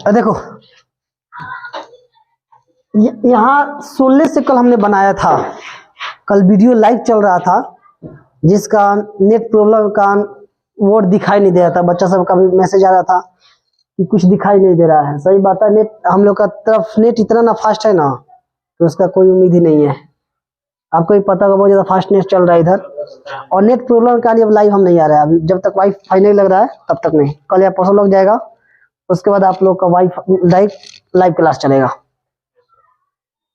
देखो यहाँ 16 से कल हमने बनाया था, कल वीडियो लाइव चल रहा था जिसका नेट प्रॉब्लम का वर्ड दिखाई नहीं दे रहा था, बच्चा सब का भी मैसेज आ रहा था कि कुछ दिखाई नहीं दे रहा है। सही बात है, नेट हम लोग का तरफ नेट इतना ना फास्ट है ना, तो उसका कोई उम्मीद ही नहीं है। आपको भी पता होगा बहुत ज़्यादा फास्ट नेट चल रहा है इधर, और नेट प्रॉब्लम का अब लाइव हम नहीं आ रहा है। अभी जब तक वाईफाई नहीं लग रहा है तब तक नहीं, कल या परसों लग जाएगा, उसके बाद आप लोग का वाईफाई लाइव क्लास चलेगा।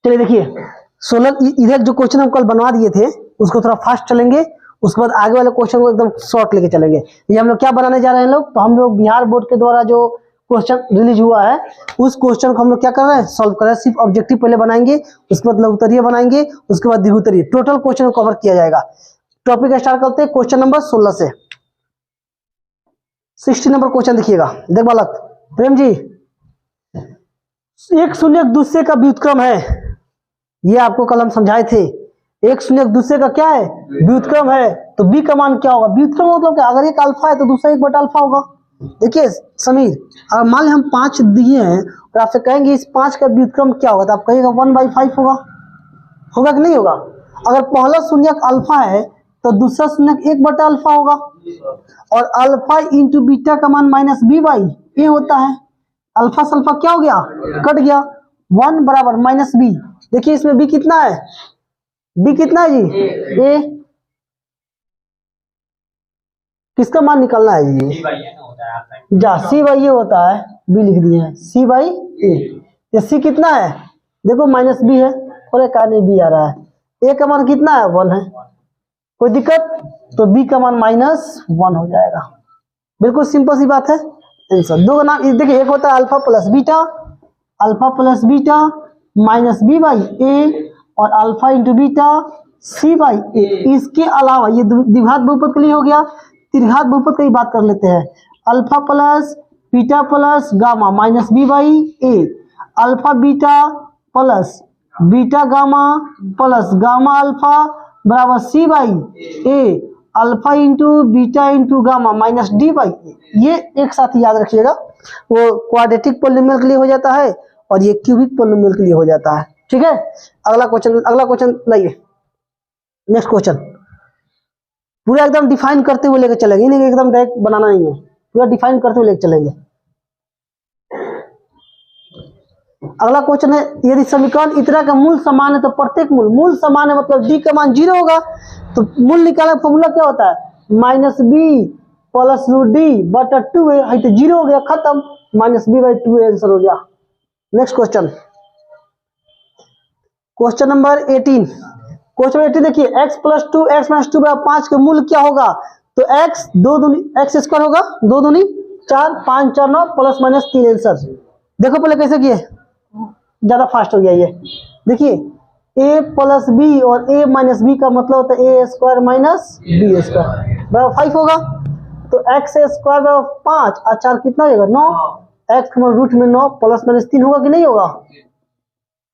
चलिए देखिए 16 इधर जो क्वेश्चन हम कल बनवा दिए थे उसको थोड़ा फास्ट चलेंगे, उसके बाद आगे वाले क्वेश्चन को एकदम शॉर्ट लेके चलेंगे। ये हम लोग क्या बनाने जा रहे हैं लोग, तो हम लोग बिहार बोर्ड के द्वारा जो क्वेश्चन रिलीज हुआ है उस क्वेश्चन को हम लोग क्या कर रहे हैं, सॉल्व कर रहे हैं। सिर्फ ऑब्जेक्टिव पहले बनाएंगे, उसके बाद लघुत्तरीय बनाएंगे, उसके बाद द्विगुत्तरीय, टोटल क्वेश्चन को कवर किया जाएगा। टॉपिक स्टार्ट करते हैं क्वेश्चन नंबर 16 से। 60 नंबर क्वेश्चन देखिएगा। देख बालक प्रेम जी, एक शून्य दूसरे का व्युत्क्रम है, ये आपको कल हम समझाए थे। एक शून्य दूसरे का क्या है, व्युत्क्रम है, तो बी का मान क्या होगा। व्युत्क्रम मतलब क्या, अगर एक अल्फा है तो दूसरा 1 बटा अल्फा होगा। देखिए समीर, अगर मान लें हम 5 दिए हैं और आपसे कहेंगे इस 5 का व्युत्क्रम क्या होगा, तो आप कहिएगा 1/5 होगा कि नहीं होगा। अगर पहला शून्यक अल्फा है तो दूसरा शून्यक 1 बटा अल्फा होगा, और अल्फा इंटू बीटा का मान -b/a होता है। अल्फा सल्फा क्या हो गया, कट गया, 1 बराबर -b। देखिए इसमें b कितना है, b कितना है जी, a। किसका मान निकालना है जी, जा c/a होता है, b लिख दिए हैं, c/a। ये c कितना है, देखो -b है, और एक आने b आ रहा है, a का मान कितना है, 1 है। कोई दिक्कत, तो b का मान -1 हो जाएगा। बिल्कुल सिंपल सी बात है। आंसर दो का नाम देखिए, एक होता है अल्फा प्लस बीटा -b/a, और अल्फा इंटू बीटा c/a। इसके अलावा ये द्विघात बहुपद के लिए हो गया, त्रिघात बहुपद की बात कर लेते हैं। Alpha plus beta plus gamma -b/a, alpha beta plus beta gamma plus gamma alpha बराबर c/a, alpha into beta into gamma -d/a। ये एक साथ याद रखिएगा, वो क्वाड्रेटिक पोलिनोमियल के लिए हो जाता है और ये क्यूबिक पोलिनोमियल के लिए हो जाता है। ठीक है, अगला क्वेश्चन लाइए। नेक्स्ट क्वेश्चन पूरा एकदम डिफाइन करते हुए लेकर चलेंगे, नहीं एकदम डायरेक्ट बनाना नहीं है, पूरा डिफाइन करते हुए लेकर चलेंगे। अगला क्वेश्चन है, यदि समीकरण इतना का मूल समान है तो प्रत्येक मूल समान है, मतलब d का मान 0 होगा, तो मूल निकालने का फॉर्मूला क्या होता है, -b प्लस √d/2 है, तो 0 हो गया, खत्म, -b/2 आंसर हो गया। Next question number 18। क्वेश्चन 18 देखिए, x + 2 x - 2 = 5 का मूल क्या होगा, तो x 2 दूनी x² होगा, 2 दूनी 4, 5 4 9 ±3 आंसर। देखो पहले कैसे किए, ज्यादा फास्ट हो गया ये। देखिए a + b और a - b का मतलब होता है a² - b² बराबर 5 होगा, तो x² 5 और 4 कितना होगा 9, x रूट में 9 ±3 होगा कि नहीं होगा।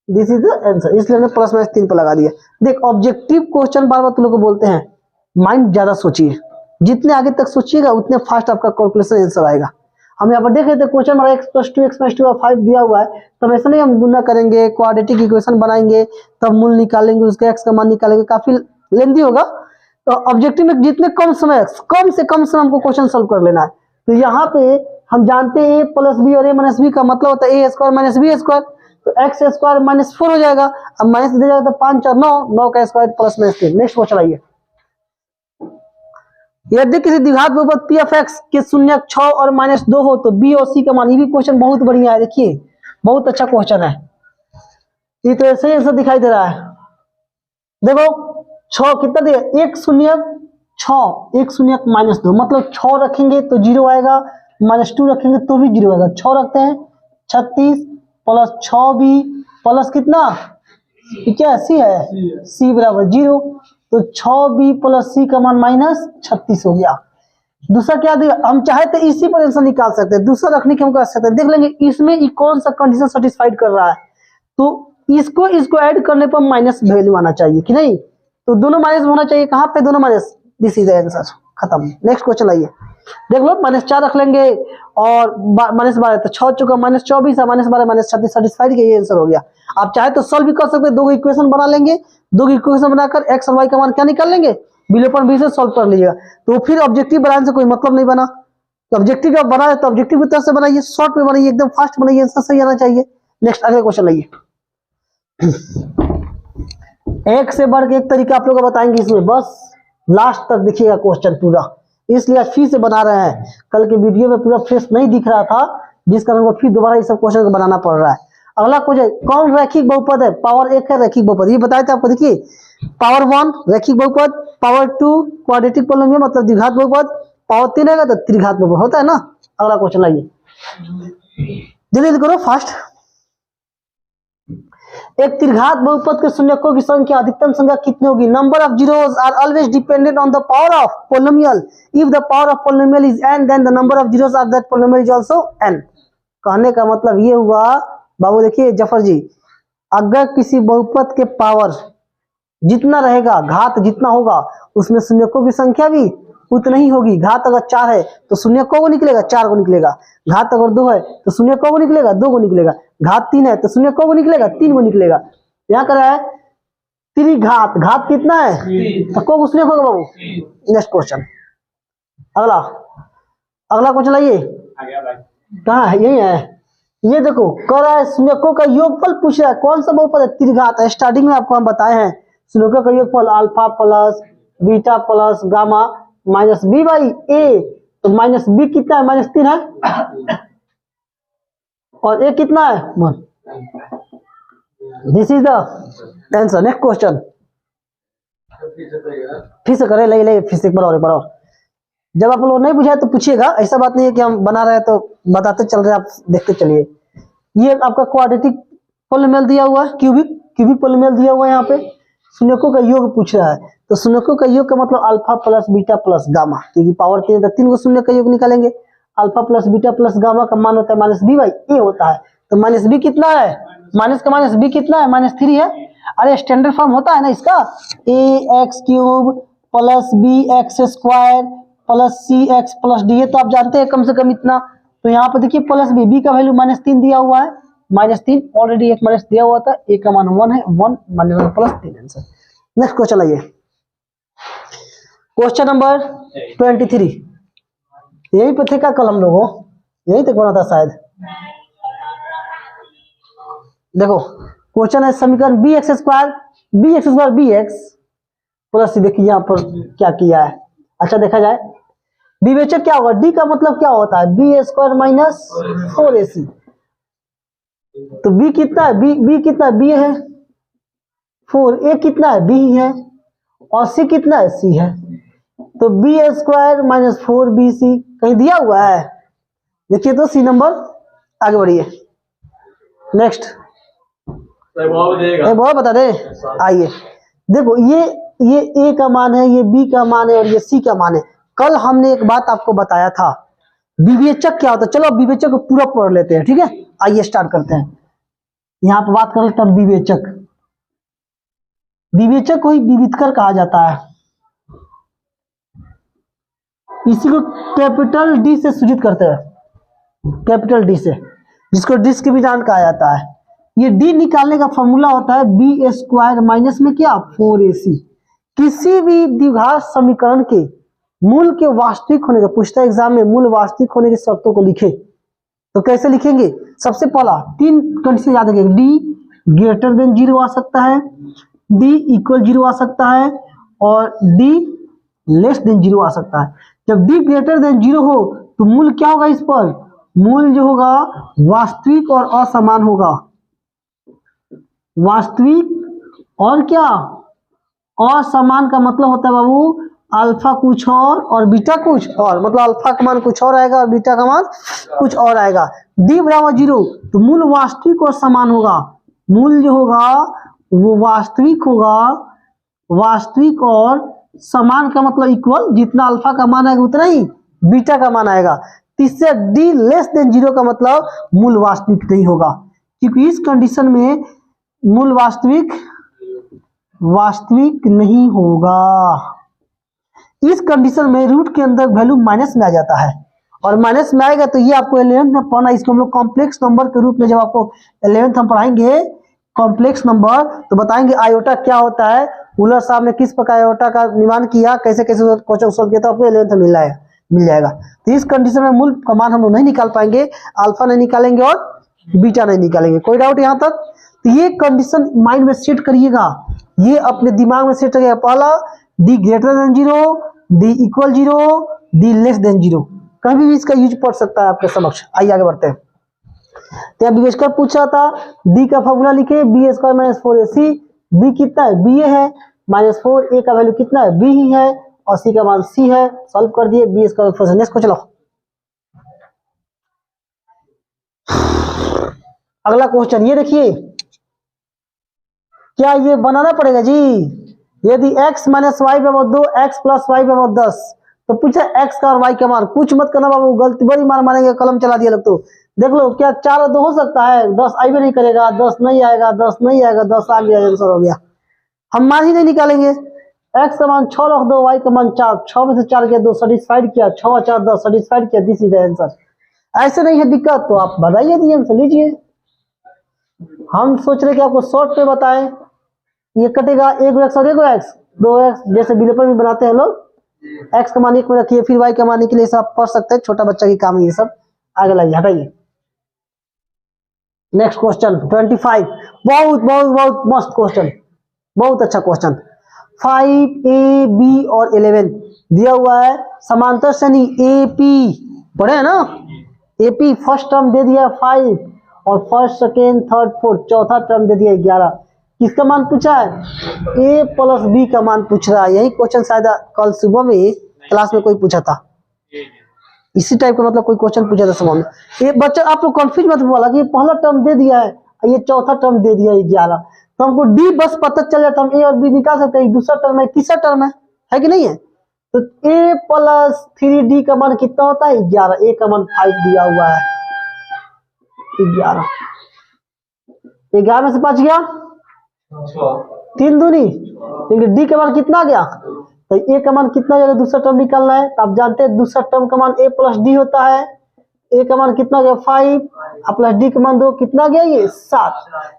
दिस इज द आंसर, इसलिए हमने +-3 पर लगा दिया। देख ऑब्जेक्टिव क्वेश्चन बार बार तुम लोग को बोलते हैं माइंड ज्यादा सोचिए, जितने आगे तक सोचिएगा उतने फास्ट आपका कैलकुलेशन आंसर आएगा। हम यहाँ पर देख रहे थे क्वेश्चन हमारा x + 2 x - 2 5 दिया हुआ है, तो ऐसा नहीं हम गुना करेंगे, क्वाड्रेटिक इक्वेशन बनाएंगे, तब मूल निकालेंगे, उसके x का मान निकालेंगे, काफी लेंथी होगा। तो ऑब्जेक्टिव में जितने कम से कम समय हमको क्वेश्चन सोल्व कर लेना है। तो यहाँ पे हम जानते हैं a + b और a - b का मतलब होता है a² - b², तो x² -4 हो जाएगा, अब माइनस दे जाएगा तो 5 4 9, 9 का स्क्वायर +3। नेक्स्ट क्वेश्चन आइए। यदि किसी द्विघात बहुपद p(x) के शून्यक 6 और -2 हो तो b और c का मान। ये भी क्वेश्चन बहुत बढ़िया है, देखिए बहुत अच्छा क्वेश्चन है, ये तो ऐसे ही आंसर दिखाई दे रहा है। देखो 6 कितना दिया, 1 शून्यक 6, 1 शून्यक -2, मतलब 6 रखेंगे तो 0 आएगा, -2 रखेंगे तो भी 0 आएगा। 6 रखते हैं 36 प्लस 6b प्लस कितना, क्या c है, c बराबर 0, तो 6b प्लस c का मान -36 हो गया। दूसरा क्या दिया, हम चाहे तो इसी पर आंसर निकाल सकते हैं, दूसरा रखने की हम कर सकते हैं। देख लेंगे इसमें कौन सा कंडीशन सेटिस्फाइड कर रहा है, तो इसको ऐड करने पर माइनस वैल्यू आना चाहिए कि नहीं, तो दोनों माइनस होना चाहिए। कहाँ पे दोनों minus, this is the answer, खत्म। नेक्स्ट क्वेश्चन आइए, देख लो -4 रख लेंगे और -12 तो 6 चुका -24 है, -12 -36 सेटिस्फाइड के ये आंसर हो गया। आप चाहे तो सॉल्व भी कर सकते हैं, 2 इक्वेशन बना लेंगे, 2 इक्वेशन बनाकर x और y का मान क्या निकाल लेंगे, बिलोपन बी से सॉल्व कर लीजिएगा। तो फिर ऑब्जेक्टिव बनाने से कोई मतलब नहीं बना। तो ऑब्जेक्टिव जब बना है तो ऑब्जेक्टिव की तरफ से बनाइए, शॉर्ट में बनाइए, एकदम फास्ट बनाइए, आंसर सही आना चाहिए। नेक्स्ट अगले क्वेश्चन लाइए। एक से बढ़ के एक तरीका आप लोग को बताएंगे इसमें, बस लास्ट तक देखिएगा क्वेश्चन पूरा, इसलिए आज फिर से बना रहे हैं। कल के वीडियो में पूरा फ्रेश नहीं दिख रहा था, जिस कारण को फिर दोबारा ये सब क्वेश्चन को बनाना पड़ रहा है। अगला क्वेश्चन, कौन रैखिक बहुपद है? पावर 1 है रैखिक बहुपद, ये बताए थे आपको। देखिए पावर 1 रैखिक बहुपद, पावर 2 क्वाड्रेटिक पोलिनोमियल मतलब द्विघात बहुपद, पावर 3 रहेगा तो त्रिघात बहुपद होता है ना। अगला क्वेश्चन लाइए, जल्दी करो फास्ट। एक त्रिघात बहुपद के शून्यकों की संख्या अधिकतम संख्या कितनी होगी? Number of zeros are always dependent on the power of polynomial. If the power of polynomial is n then the number of zeros of that polynomial is also n। कहने का मतलब ये हुआ बाबू, देखिए जफर जी, अगर किसी बहुपद के पावर जितना रहेगा, घात जितना होगा, उसमें शून्यकों की संख्या भी उतना ही होगी। घात अगर 4 है तो शून्यकों को निकलेगा 4 को निकलेगा, घात अगर 2 है तो शून्यकों को निकलेगा 2 को निकलेगा, घात 3 है तो शून्यकों को निकलेगा 3 को निकलेगा। यहाँ कर रहा है त्रिघात, घात कितना है तो को शून्य होगा बाबू। नेक्स्ट क्वेश्चन, अगला क्वेश्चन लाइए, कहाँ है? यही है, ये देखो कर रहा है शून्यकों का योगफल पूछ रहा है, कौन सा बहुपद है? त्रिघात। स्टार्टिंग में आपको हम बताए हैं शून्यकों का योगफल alpha plus beta plus gamma minus B by A, तो माइनस बी कितना है? -3 है, और ए कितना है? 1। This is the answer. Next question, फिर से करें, ले फिर से एक बार और। जब आप लोग नहीं बुझाए तो पूछिएगा, ऐसा बात नहीं है कि हम बना रहे हैं तो बताते चल रहे हैं, आप देखते चलिए। ये आपका क्वाड्रेटिक पोलिनोमियल दिया हुआ है, क्यूबिक पोलिनोमियल दिया हुआ है। यहाँ पे शून्यकों का योग पूछ रहा है, तो शून्यकों का योग का मतलब alpha plus beta plus gamma, क्योंकि पावर 3 है तो 3 को शून्य का योग निकालेंगे। Alpha plus beta plus gamma का मान होता है -b बाई ए होता है, तो -b कितना है? माइनस का -b कितना है? -3 है। अरे स्टैंडर्ड फॉर्म होता है ना इसका, ax³ plus bx² plus cx plus d, ये तो आप जानते हैं कम से कम इतना। तो यहाँ पे देखिए प्लस b का वैल्यू -3 दिया हुआ है, -3 ऑलरेडी एक माइनस दिया हुआ था, a का मान 1 है, 1 प्लस 3 आंसर। नेक्स्ट क्वेश्चन आइए, क्वेश्चन नंबर 23। यही पे थे क्या कल हम लोगों, यही तक बना था शायद। देखो क्वेश्चन है समीकरण bx² bx प्लस देखिए यहाँ पर क्या किया है। अच्छा देखा जाए, विवेचक क्या होगा? d का मतलब क्या होता है? b² minus 4ac। तो b कितना है? b कितना है? b है 4, a कितना है? b ही है, और c कितना है? c है। तो b² माइनस 4bc कहीं दिया हुआ है? देखिए तो c नंबर, आगे बढ़िए। नेक्स्ट बहुत बता दे, आइए देखो ये a का मान है, ये b का मान है, और ये c का मान है। कल हमने एक बात आपको बताया था, विवेचक क्या होता है। चलो विवेचक को पूरा पढ़ लेते हैं, ठीक है। आइए स्टार्ट करते हैं। यहाँ पर बात कर लेते हैं विवेचक को ही विविधकर कहा जाता है। इसी को कैपिटल डी से सूचित करते हैं, कैपिटल डी से, जिसको डिस्क्रिमिनेंट कहा जाता है। ये डी निकालने का फॉर्मूला होता है b² माइनस में क्या 4ac। किसी भी द्विघात समीकरण के मूल के वास्तविक होने का, पूछता है एग्जाम में, मूल वास्तविक होने की शर्तों को लिखे तो कैसे लिखेंगे? सबसे पहला 3 कंडीशन याद रखिए, d ग्रेटर देन 0 आ सकता है, d इक्वल 0 आ सकता है, और d लेस देन 0 आ सकता है। जब d ग्रेटर देन 0 हो तो मूल क्या होगा? इस पर मूल जो होगा वास्तविक और असमान होगा। वास्तविक और क्या असमान का मतलब होता है बाबू, अल्फा कुछ और बीटा कुछ और, मतलब अल्फा का मान कुछ और आएगा और बीटा का मान कुछ और आएगा। d बराबर 0 तो मूल वास्तविक और समान होगा। मूल जो होगा वो वास्तविक होगा, वास्तविक और समान का मतलब इक्वल, जितना अल्फा का मान आएगा उतना ही बीटा का मान आएगा। तीसरे d लेस देन 0 का मतलब मूल वास्तविक नहीं होगा, क्योंकि इस कंडीशन में मूल वास्तविक नहीं होगा। इस कंडीशन में रूट के अंदर वैल्यू माइनस में आ जाता है, और माइनस में आएगा तो ये आपको 11th में पढ़ना, इसको हम लोग कॉम्प्लेक्स नंबर के रूप में जब आपको 11th हम पढ़ाएंगे कॉम्प्लेक्स नंबर तो बताएंगे आयोटा क्या होता है, वूलर साहब ने किस प्रकार आयोटा का निर्माण किया, कैसे कैसे क्वेश्चन सोल्व किया, तो आपको 11th में मिल जाएगा। तो इस कंडीशन में मूल का मान हम लोग नहीं निकाल पाएंगे, अल्फा नहीं निकालेंगे और बीटा नहीं निकालेंगे। कोई डाउट यहाँ तक? तो ये कंडीशन माइंड में सेट करिएगा, ये अपने दिमाग में सेट करिएगा। पहला D greater than 0, D equal 0, D less than 0, कभी भी इसका यूज पढ़ सकता है आपके समक्ष। आइए आगे बढ़ते हैं। तो अब विवेशकर पूछा था डी का फॉर्मूला लिखे, B square minus 4ac, B कितना है, बी है -4, ए का वैल्यू कितना है, बी ही है, और सी का मान सी है। सॉल्व कर दिए, बी स्क्वायर 4। नेक्स्ट को चलो, अगला क्वेश्चन ये देखिए, क्या ये बनाना पड़ेगा जी? यदि x माइनस वाई बराबर 2, x प्लस वाई बराबर 10, तो पूछा x का और y का मान। कुछ मत करना बाबू, गलती बड़ी मार मारेंगे, कलम चला दिया लोग। तो देख लो, क्या 4 और 2 हो सकता है? 10 आई भी नहीं करेगा, 10 नहीं आएगा, 10 नहीं आएगा, 10 आ गया, आंसर हो गया। हम मान ही नहीं निकालेंगे। x का मान 6 रख दो, y का मान 4, 6 में से 4 गया 2, सेटिस्फाइड किया, 6 और 4 10, सेटिस्फाइड किया, दिस इज द आंसर। ऐसे नहीं है दिक्कत तो आप बताइए, दिए आंसर लीजिए। हम सोच रहे कि आपको शॉर्ट में बताएं, ये कटेगा, एक x और एक x, 2x, जैसे बिलेपर में बनाते हैं लोग। x का मान 1 में रखिए, फिर y का मान के लिए सब पढ़ सकते हैं, छोटा बच्चा की काम है ये सब। आगे लाइए, हटाइए। नेक्स्ट क्वेश्चन 25, बहुत बहुत बहुत मस्त क्वेश्चन, बहुत अच्छा क्वेश्चन। 5a b और 11 दिया हुआ है, समांतर श्रेणी AP पढ़े है ना, AP फर्स्ट टर्म दे दिया 5, और फर्स्ट सेकेंड थर्ड फोर्थ चौथा टर्म दे दिया 11। किसका मान पूछा है? a प्लस b का मान पूछ रहा है। यही क्वेश्चन शायद कल सुबह में क्लास में कोई पूछा था, इसी टाइप का, मतलब कोई क्वेश्चन पूछा था सुबह में। ये बच्चा आप लोग कंफ्यूज मत बोला कि ये पहला टर्म दे दिया है, ये चौथा टर्म दे दिया है 11, तो हमको d बस पता चल जाता, हम a और b निकाल सकते हैं। दूसरा टर्म है, तीसरा टर्म है कि नहीं है? तो a प्लस 3d का मान कितना होता है? 11। a का मान 5 दिया हुआ है, 11। 11 में से 5 गया 3 दूनी, क्योंकि डी का मान कितना गया, तो ए का मान कितना गया, दूसरा टर्म निकालना है। तो आप जानते हैं दूसरा टर्म का मान a प्लस डी होता है। ए का मान कितना गया 5, प्लस डी का मान 2, कितना गया ये 7,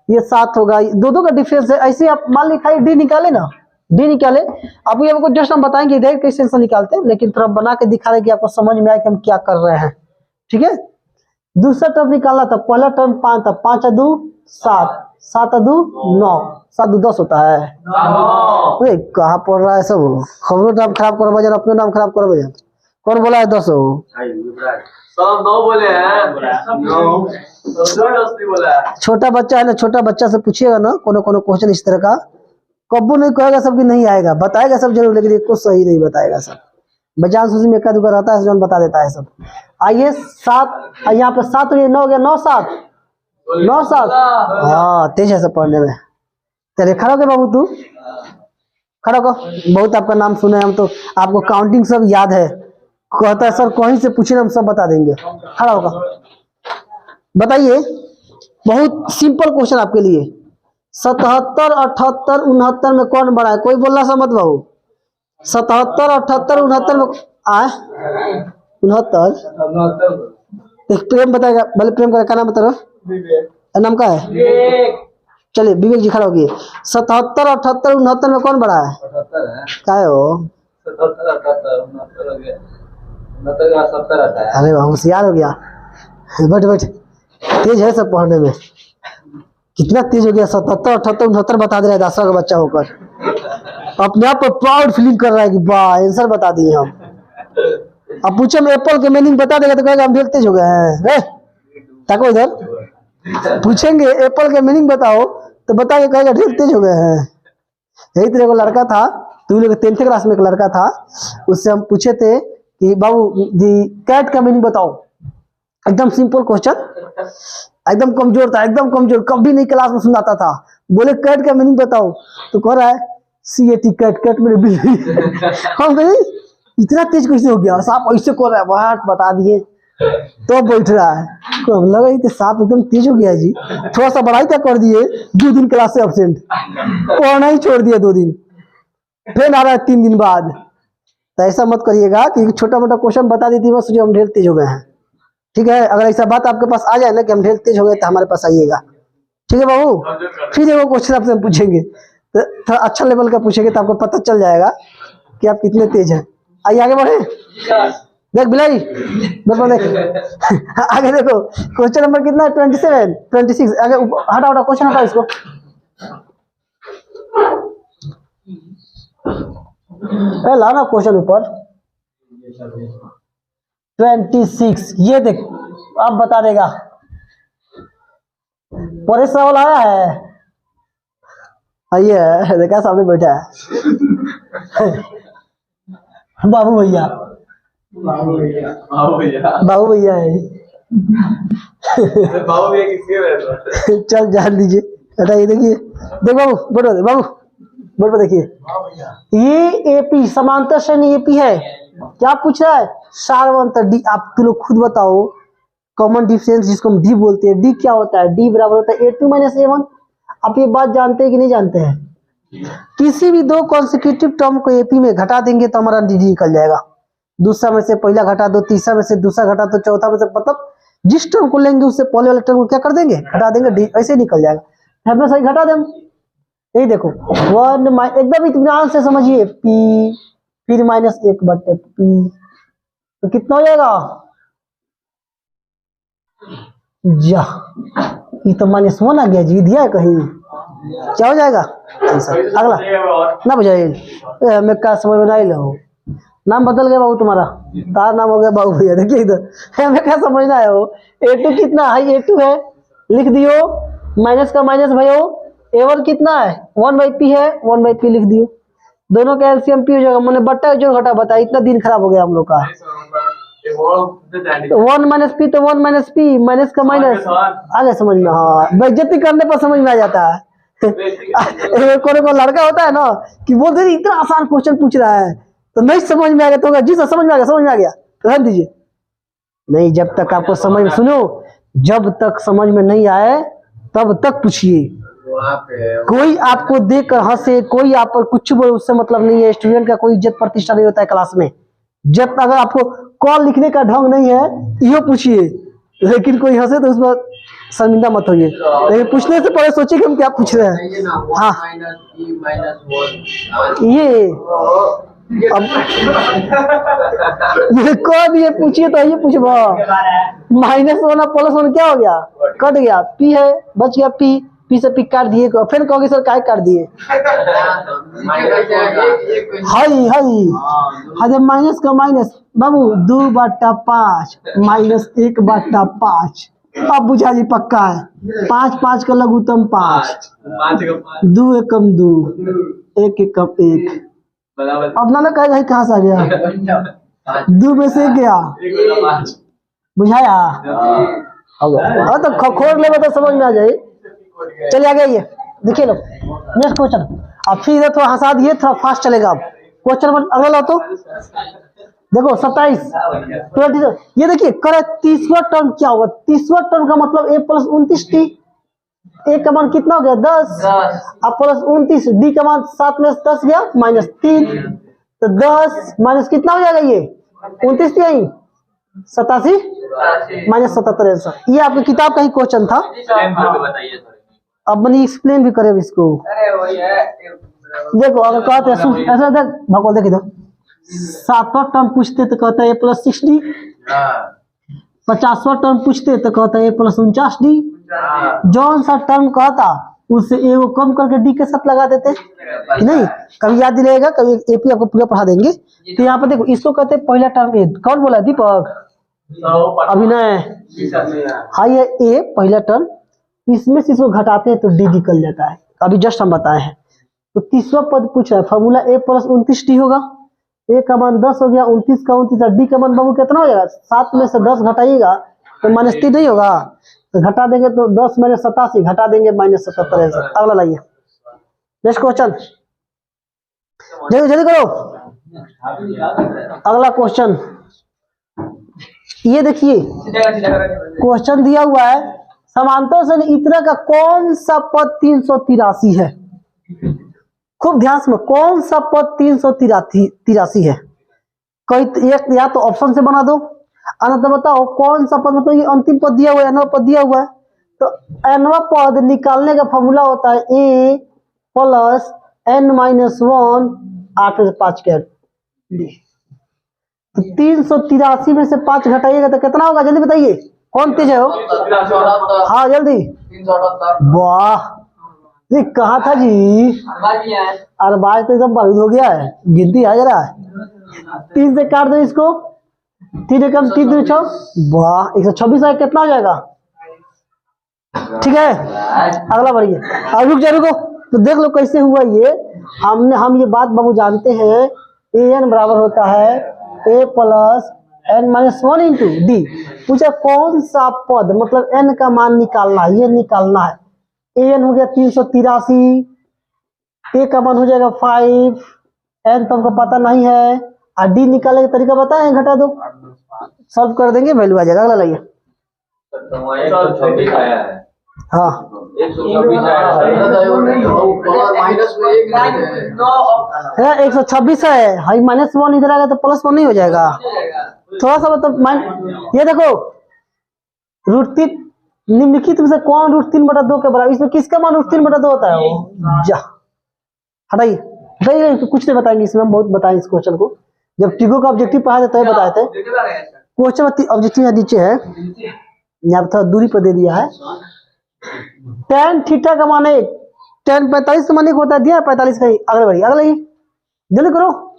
ये 7 होगा। दो का डिफरेंस है। ऐसे आप मान लिखा डी निकाले ना, डी निकाले। अब ये आपको जस्ट हम बताएंगे इधर कैसे आंसर निकालते हैं, लेकिन थोड़ा बना के दिखा रहे कि आपको समझ में आए कि हम क्या कर रहे हैं, ठीक है। दूसरा टर्म निकालना था, पहला टर्म 5 था, 5 2 7, 7 2 9, 7 2 10 होता है। अरे कहाँ पढ़ रहा है सब, हमरो नाम खराब करो बजान, अपने नाम खराब करो बजान। कौन बोला है 10 हो? सब 9 बोले हैं, 9 छोटा बच्चा है ना, छोटा बच्चा से पूछिएगा ना कोनो कोनो क्वेश्चन इस तरह का, कब्बू नहीं कहेगा सबकी नहीं आएगा, बताएगा सब जरूर, लेकिन एक को सही नहीं बताएगा सब। बजान सूची में एका दुका रहता है, जो बता देता है सब। आइए 7, यहाँ पे 7 9 हो गया, 9 7 9 7। हाँ तेज है सब पढ़ने में। चलिए खड़ा हो बाबू, तू खड़ा हो, बहुत आपका नाम सुने हम, तो आपको काउंटिंग सब याद है। कहता है सर कहीं से पूछे हम सब बता देंगे। खड़ा होगा, बताइए, बहुत सिंपल क्वेश्चन आपके लिए। 77 78 69 में कौन बड़ा है? कोई बोलना सा मत बाबू। 77 78 69 में आए 69। प्रेम बताएगा, भले प्रेम का नाम बता रहा, नाम का है? चलिए विवेक जी खड़ा होगी। 77 78 69 में कौन बड़ा है? क्या है वो? 77 78 69 70 आता है। अरे होशियार हो गया, बैठ बैठ, तेज है सब पढ़ने में। कितना तेज हो गया, 77 78 69 बता दे रहा है 10 का बच्चा होकर। अपने आप पर प्राउड फीलिंग कर रहा है कि वाह आंसर बता दिए हम। अब पूछे मैं एप्पल के मीनिंग बता देगा तो कहेगा हम ढेर तेज हो गए हैं। ताको इधर, पूछेंगे एप्पल के मीनिंग बताओ तो बता के कहेगा ढेर तेज हो गए हैं। यही तरह को लड़का था, तू लोग 10th क्लास में एक लड़का था, उससे हम पूछे थे कि बाबू दी कैट का मीनिंग बताओ। एकदम सिंपल क्वेश्चन, एकदम कमजोर था, एकदम कमजोर, कभी नहीं क्लास में सुनाता था। बोले कैट का मीनिंग बताओ, तो कह रहा है CAT कैट, कैट मेरे बिल्ली। हम कहे इतना तेज कैसे हो गया, सांप ऐसे कर रहा है, वहां बता दिए तो बैठ रहा है। तो हम लगा तो सांप एकदम तेज हो गया जी। थोड़ा सा बढ़ाई क्या कर दिए, 2 दिन क्लास से एब्सेंट, पढ़ना ही छोड़ दिया 2 दिन, फिर आ रहा है 3 दिन बाद। तो ऐसा मत करिएगा कि छोटा मोटा क्वेश्चन बता दी थी, बस सोचिए हम ढेर तेज हो गए हैं। ठीक है, अगर ऐसा बात आपके पास आ जाए ना कि हम ढेर तेज हो गए तो हमारे पास आइएगा। ठीक है बाबू, फिर वो क्वेश्चन आपसे हम पूछेंगे तो थोड़ा अच्छा लेवल का पूछेंगे तो आपको पता चल जाएगा कि आप कितने तेज हैं। आइए आगे बढ़े। देख बिलाई, देख आगे देखो, क्वेश्चन नंबर कितना है? 27 26। आगे हटा हटा क्वेश्चन हटा इसको। लाना क्वेश्चन ऊपर। 26 ये देख, अब बता देगा। परेश सवाल आया है, आइए देखा सामने बैठा है बाबू भैया, बाबू भैया है चल जान दीजिए, हटा ये देखिए। देख बाबू बोर्ड पर, बाबू बोर्ड पर देखिए, ये एपी समांतर श्रेणी एपी है। क्या पूछ रहा है? सारवंतर डी। आप तुम लोग खुद बताओ, कॉमन डिफरेंस जिसको हम डी बोलते हैं, डी क्या होता है? डी बराबर होता है A2 - A1। आप ये बात जानते हैं कि नहीं जानते हैं? किसी भी दो कॉन्सिक्यूटिव टर्म को एपी में घटा देंगे तो हमारा डी निकल जाएगा। दूसरा में से पहला घटा दो, तीसरा में से दूसरा घटा दो, चौथा में से, मतलब जिस टर्म को लेंगे उससे पहले वाले टर्म को क्या कर देंगे? घटा देंगे, डी ऐसे निकल जाएगा। हमें सही घटा दें, यही देखो 1 एकदम इत्मीनान से समझिए, पी फिर -1/p तो कितना हो जाएगा? जा ये तो -1 आ गया जी, दिया है कहीं, क्या हो जाएगा? अगला ना बुझाइए, मैं क्या समझ में नहीं लो। नाम बदल गया बाबू तुम्हारा, तार नाम हो गया बाबू भैया। देखिए इधर हमें क्या समझना है? वो A2 कितना है? A2 है, लिख दियो, माइनस का माइनस भयो। A1 कितना है? 1/p है, 1/p लिख दियो। दोनों का एलसीएम p हो जाएगा, मैंने बट्टा जो घटा बताया, इतना दिन खराब हो गया हम लोग का। 1 - p तो 1 - p, माइनस का माइनस, आगे समझ में। हाँ, बेइज्जती करने पर समझ में आ जाता है को लड़का होता है ना कि बोल दे इतना आसान क्वेश्चन पूछ रहा है तो नहीं समझ में आ गया तो जी सर समझ में आ गया, समझ में आ गया तो रख दीजिए। नहीं, जब तक आपको समझ, सुनो, जब तक समझ में नहीं आए तब तक पूछिए। कोई आपको देख हंसे, कोई आप कुछ बोले, उससे मतलब नहीं है। स्टूडेंट का कोई इज्जत प्रतिष्ठा नहीं होता है क्लास में। जब अगर आपको कॉल लिखने का ढंग नहीं है, यो पूछिए, लेकिन कोई हंसे तो उसमें शर्मिंदा मत होइए। लेकिन पूछने से पहले सोचिए कि हम क्या पूछ रहे हैं। हाँ, ये अब ये कौन, ये पूछिए तो ये पूछबा। -1 + 1 क्या हो गया? कट गया, p है, बच गया p, p से p काट दिए, फिर कहोगे सर काहे काट दिए? हाई हाई अरे माइनस का माइनस बाबू, 2/5 -1/5। अब बुझा जी पक्का है। 5 5 का लघुत्तम 5, 2 एकम 2, 1 एकम 1। अब ना कहे कहाँ से आ गया? 2 में से गया, बुझाया? हाँ तो खोर ले तो समझ में आ जाए। चलिए आगे आइए, देखिए लो नेक्स्ट क्वेश्चन। अब फिर इधर थोड़ा हंसा दिए, थोड़ा फास्ट चलेगा। अब क्वेश्चन नंबर अगला लो तो देखो 27 20। ये देखिए करे 30वां टर्म क्या होगा? 30वां टर्म का मतलब a + 29t। a का मान कितना हो गया? 10। अब + 29, d का मान 7 में 10 गया, -3 तो 10 माइनस कितना हो जाएगा? ये 29 थी, यही 87 -77 आंसर। ये आपकी किताब का ही क्वेश्चन था। अब मैंने एक्सप्लेन भी करे इसको। देखो अगर कहते हैं ऐसा देख भगवान, देखिए तो 7वां टर्म पूछते तो कहता है a + 6d। 50वां टर्म पूछते तो कहता है a + 49d। जौन सा टर्म कहता उससे a को कम करके d के साथ लगा देते, नहीं? कभी याद दिलाएगा, कभी एपी आपको पूरा पढ़ा देंगे। तो यहाँ पर देखो, इसको कहते हैं पहला टर्म a। कौन बोला? दीपक, अभिनय। हाँ, ये a पहला टर्म, इसमें से इसको घटाते हैं तो d निकल जाता है। अभी जस्ट हम बताए हैं। तो 30वां पद पूछ रहा है, फॉर्मूला a + 29t होगा। a का मान 10 हो गया, 29 का 29, d का मान बाबू कितना हो जाएगा? 7 में से 10 घटाइएगा तो -3 नहीं होगा, तो घटा देंगे तो 10 - 87 घटा देंगे -77। अगला लाइए नेक्स्ट क्वेश्चन, जल्दी जल्दी करो। अगला क्वेश्चन ये देखिए, क्वेश्चन दिया हुआ है समांतर से इतना का कौन सा पद 383 है? खूब ध्यान से, कौन सा पद 383 है? कोई एक या तो ऑप्शन से बना दो, अन्यथा बताओ कौन सा पद, मतलब ये अंतिम पद दिया हुआ है, nवां पद दिया हुआ है, तो nवां पद निकालने का फॉर्मूला होता है a प्लस n-1 8 में से 5 के डी। तो 383 में से 5 घटाइएगा तो कितना होगा, जल्दी बताइए, कौन तेज है हो? हाँ जल्दी। 378। वाह, ये कहा था जी, अरबाज तो एकदम बारूद हो गया है, गिनती आ जरा। 3 से काट दो इसको, 3 एकम 3 दूनी 6, वाह 126 है, कितना हो जाएगा? ठीक है, अगला बढ़िए। अब रुक जा, रुको, तो देख लो कैसे हुआ ये। हम ये बात बाबू जानते हैं, an बराबर होता है a plus n-1 into D. पूछा कौन सा पद, मतलब n का मान निकालना है, ये निकालना है। an हो गया 383, a का मान हो जाएगा 5, n तो हमको पता नहीं है, और डी निकालने का तरीका बताएं, घटा दो, सॉल्व कर देंगे, वैल्यू आ जाएगा। अगला लाइए। 126 आया है। हाँ 126 आया है, 126 है, हाई -1 इधर आएगा तो +1 नहीं हो जाएगा, थोड़ा सा मतलब ये देखो, √3 निम्नलिखित में से कौन √3/2 के बराबर, इसमें किसका मान √3/2 होता है? वो जा हटाइए, हटाइए, कुछ नहीं बताएंगे इसमें, हम बहुत बताएं इस क्वेश्चन को, जब टिगो का ऑब्जेक्टिव पढ़ाए थे तभी बताए थे। क्वेश्चन ऑब्जेक्टिव नीचे है, यहाँ थोड़ा दूरी पर दे दिया है। tan थीटा का मान 1, tan 45 का मान 1 होता है, दिया 45 का ही। अगले बढ़िए, अगले ही जल्दी करो,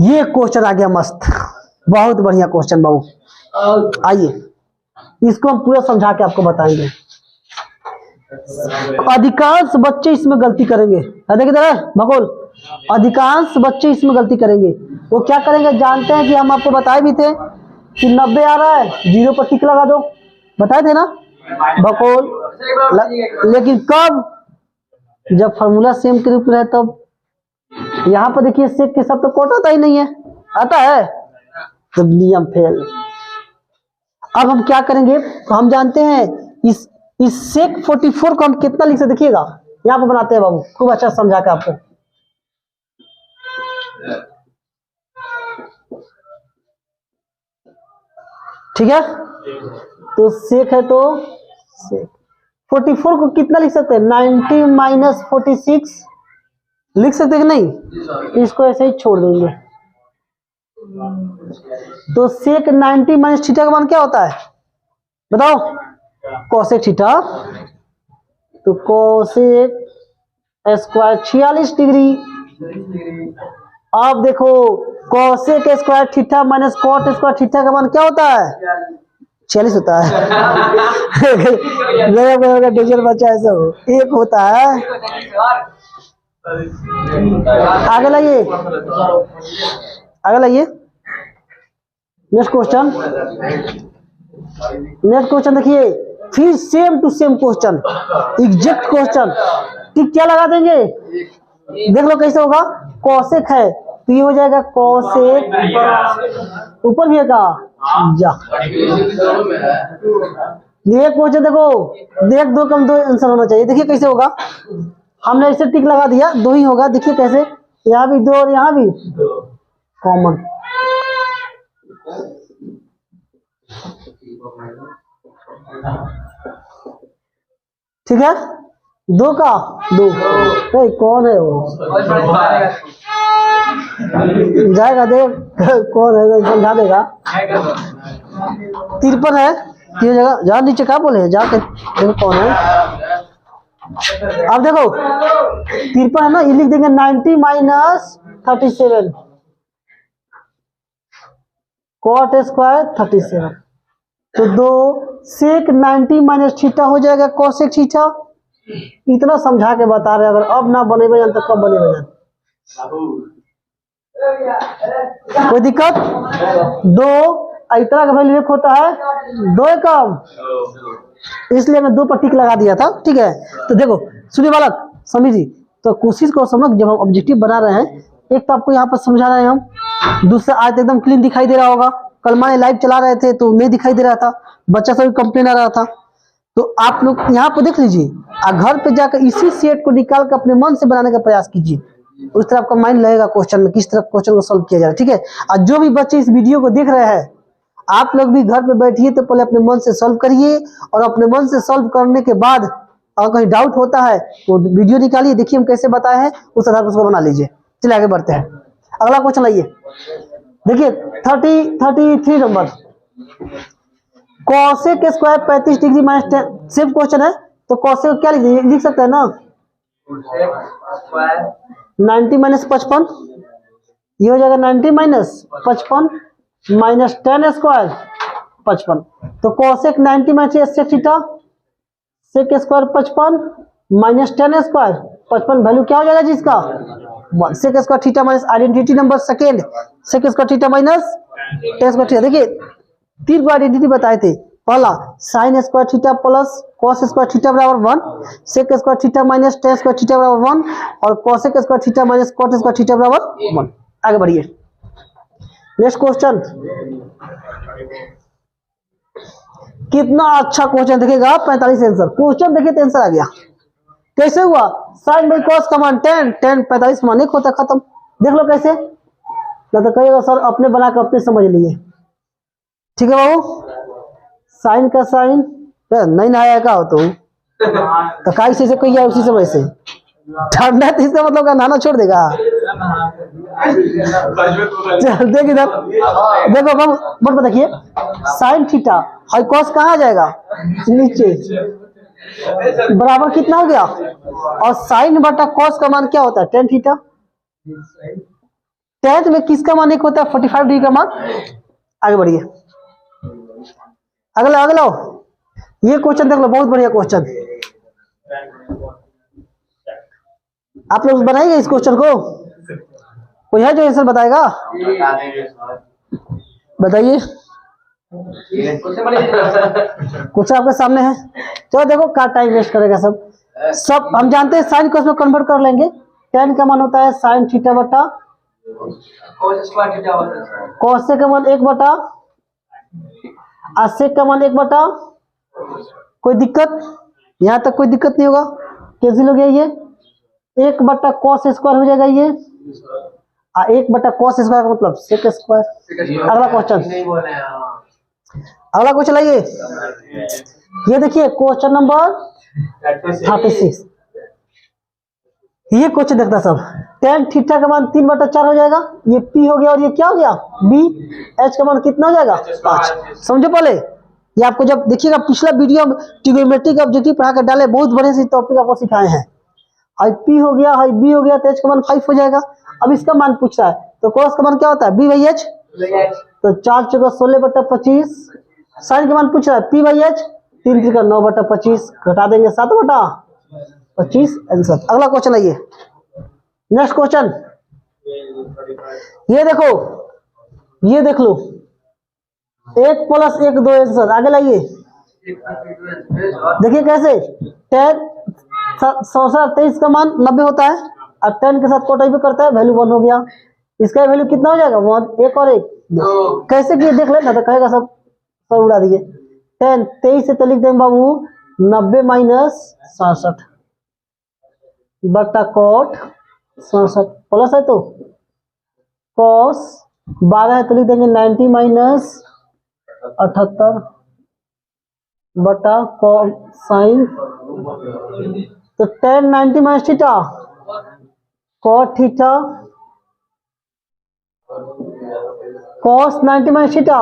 ये क्वेश्चन आ गया मस्त, बहुत बढ़िया क्वेश्चन बाबू। आइए इसको हम पूरा समझा के आपको बताएंगे। अधिकांश बच्चे इसमें गलती करेंगे, देखिए इधर भगोल, अधिकांश बच्चे इसमें गलती करेंगे। वो क्या करेंगे जानते हैं कि हम आपको बताए भी थे कि 90 आ रहा है, 0 पर टिक लगा दो, बताए थे ना भगोल। लेकिन कब, जब फॉर्मूला सेम के रूप में है तब। यहाँ पर देखिए सेक के साथ तो कोट आता ही नहीं है, आता है तो नियम फेल। अब हम क्या करेंगे, तो हम जानते हैं इस सेक 44 को हम कितना लिख सकते, देखिएगा यहाँ पर बनाते हैं बाबू, खूब अच्छा समझा के आपको। ठीक है, तो सेक है, तो सेक 44 को कितना लिख सकते हैं, 90 - 46 लिख सकते हैं कि नहीं, इसको ऐसे ही छोड़ देंगे। तो सेक 90 - थीटा का मान क्या होता है बताओ, कोसेक थीटा। तो कोसेक स्क्वायर 46 डिग्री। अब देखो cosec square theta minus cot square theta का मान क्या होता है, 46 होता है। डिवीजन बचा है सब, 1 होता है। आगे लाइए, आगे लाइए, नेक्स्ट क्वेश्चन। नेक्स्ट क्वेश्चन देखिए, फिर same to same question, exact question. ठीक, क्या लगा देंगे, देख लो कैसे होगा। कोसेक है तो ये हो जाएगा कोसेक, ऊपर भी है का जा, ये क्वेश्चन देखो, देख 2 कम 2 आंसर होना चाहिए। देखिए कैसे होगा, हमने इसे टिक लगा दिया, 2 ही होगा। देखिए कैसे, यहाँ भी 2 और यहाँ भी कॉमन। ठीक है, 2 का 2, कौन है वो जाएगा, देख कौन है, समझा देगा। 53 है, ये जगह जहाँ नीचे क्या बोले, जाके देखो कौन है। अब देखो 53 है ना, ये लिख देंगे 90 - 37 कॉट स्क्वायर 37। तो 2 सेक 90 - थीटा हो जाएगा कोसेक थीटा। इतना समझा के बता रहे, अगर अब ना बने जान तो कब बने जान, कोई दिक्कत। 2 इतना का वैल्यू 1 होता है, 2 कम, इसलिए मैं 2 पर टिक लगा दिया था। ठीक है, तो देखो सुनिए बालक समीर जी, तो कोशिश को समझ, जब हम ऑब्जेक्टिव बना रहे हैं, एक तो आपको यहाँ पर समझा रहे हैं हम, दूसरा आज एकदम क्लीन दिखाई दे रहा होगा। कल माने लाइव चला रहे थे तो नहीं दिखाई दे रहा था, बच्चा सब कंप्लेन आ रहा था। तो आप लोग यहाँ पर देख लीजिए, घर पे जाकर इसी सेट को निकाल कर अपने मन से बनाने का प्रयास कीजिए। उस तरह आपका माइंड लगेगा क्वेश्चन में, किस तरह क्वेश्चन को सॉल्व किया जाए। ठीक है, और जो भी बच्चे इस वीडियो को देख रहे हैं, आप लोग भी घर पे बैठिए तो पहले अपने मन से सॉल्व करिए, और अपने मन से सॉल्व करने के बाद अगर कहीं डाउट होता है तो वीडियो निकालिए, देखिए हम कैसे बताए हैं, उस आधार पर उसको बना लीजिए। चलिए आगे बढ़ते हैं, अगला क्वेश्चन लाइए। देखिए 33 number, cosec square 35 degree minus 10, सिर्फ क्वेश्चन है तो कॉसेक को क्या लिख सकते हैं ना, 90 माइनस 55, ये हो जाएगा 90 माइनस 55 माइनस 10 स्क्वायर 55, तो cosec 90 minus sec theta, sec square 55 minus 10 square 55, value क्या हो जाएगा जी इसका 1, sec square theta minus identity number second, sec square theta minus 10 square theta. देखिए 3 को आइडेंटिटी बताए थे, पहला sine square theta plus cos square theta बराबर 1, sec square theta minus 10 square theta बराबर 1, और cosec square theta minus cot square theta बराबर 1। आगे बढ़िए, नेक्स्ट क्वेश्चन, कितना अच्छा क्वेश्चन देखिएगा, 45 आंसर। क्वेश्चन देखिए तो आंसर आ गया, कैसे हुआ, साइन बाई कॉस का मान 10, 45 मान 1 होता, खत्म। देख लो कैसे, ना तो कहिएगा सर अपने बना कर अपने समझ लिए। ठीक है बाबू, साइन का साइन नहीं नहाया का हो तो काई से कोई है उसी समय से ठंडा, तो इसका मतलब क्या नहाना छोड़ देगा। चल देख इधर, देखो बाबू बट देखिए, साइन थीटा और कॉस कहाँ आ जाएगा नीचे, बराबर कितना हो गया, और साइन बटा कॉस का मान क्या होता है 10 थीटा, 10 में किसका मान 1 होता है 45 डिग्री का मान। आगे बढ़िए, अगला अगला ये क्वेश्चन देख लो, बहुत बढ़िया क्वेश्चन, आप लोग बनाइए इस क्वेश्चन को, कोई है जो आंसर बताएगा, बताइए। कुछ आपके सामने है, तो देखो क्या टाइम वेस्ट करेगा सब हम जानते हैं, साइन को इसमें कन्वर्ट कर लेंगे, 10 का मान होता है साइन थीटा बटा कॉस का मान 1 बटा सेक का मान 1 बटा, कोई दिक्कत, यहां तक कोई दिक्कत नहीं होगा, कैंसिल हो गया, ये 1 बटा कॉस स्क्वायर हो जाएगा, ये 1 बटा कॉस स्क्वायर का मतलब सेक स्क्वायर। अगला क्वेश्चन, अगला क्वेश्चन आइए, ये देखिए क्वेश्चन नंबर 36, ये क्वेश्चन देखता सब, tan थीटा का मान 3 बटा 4 हो जाएगा, ये P हो गया, और ये क्या हो गया B, H का मान कितना हो जाएगा 5। समझो पहले, ये आपको जब देखिएगा पिछला वीडियो में ट्रिग्नोमेट्री का ऑब्जेक्टिव पढ़ा कर डाले, बहुत बढ़िया से टॉपिक आपको सिखाए हैं, हाई P हो गया, हाई B हो गया, तो H का मान 5 हो जाएगा। अब इसका मान पूछ रहा है, तो cos का मान क्या होता है B बाई H, तो 4 चौका 16 बटा 25, साइन का मान पूछ रहा है P बाई H, 3 त्रिका 9 बटा 25, घटा देंगे 7 बटा 25 आंसर। अगला क्वेश्चन आइए, नेक्स्ट क्वेश्चन, ये देखो, ये देख लो, 1 प्लस 1 2 आंसर। आगे लाइए, देखिए कैसे, 123 का मान 90 होता है, और 10 के साथ कोटाई भी करता है, वैल्यू 1 हो गया, इसका वैल्यू कितना हो जाएगा 1, 1 और 1 कैसे किए देख लेना, तो कहेगा सब उड़ा दिए, 10 23 से तो लिख देंगे बाबू 90 माइनस 67 बटा कॉट 67, प्लस है तो कॉस 12 है तो लिख देंगे 90 माइनस 78 बटा कॉस साइन, तो 10 90 minus theta cot theta cos 90 minus theta,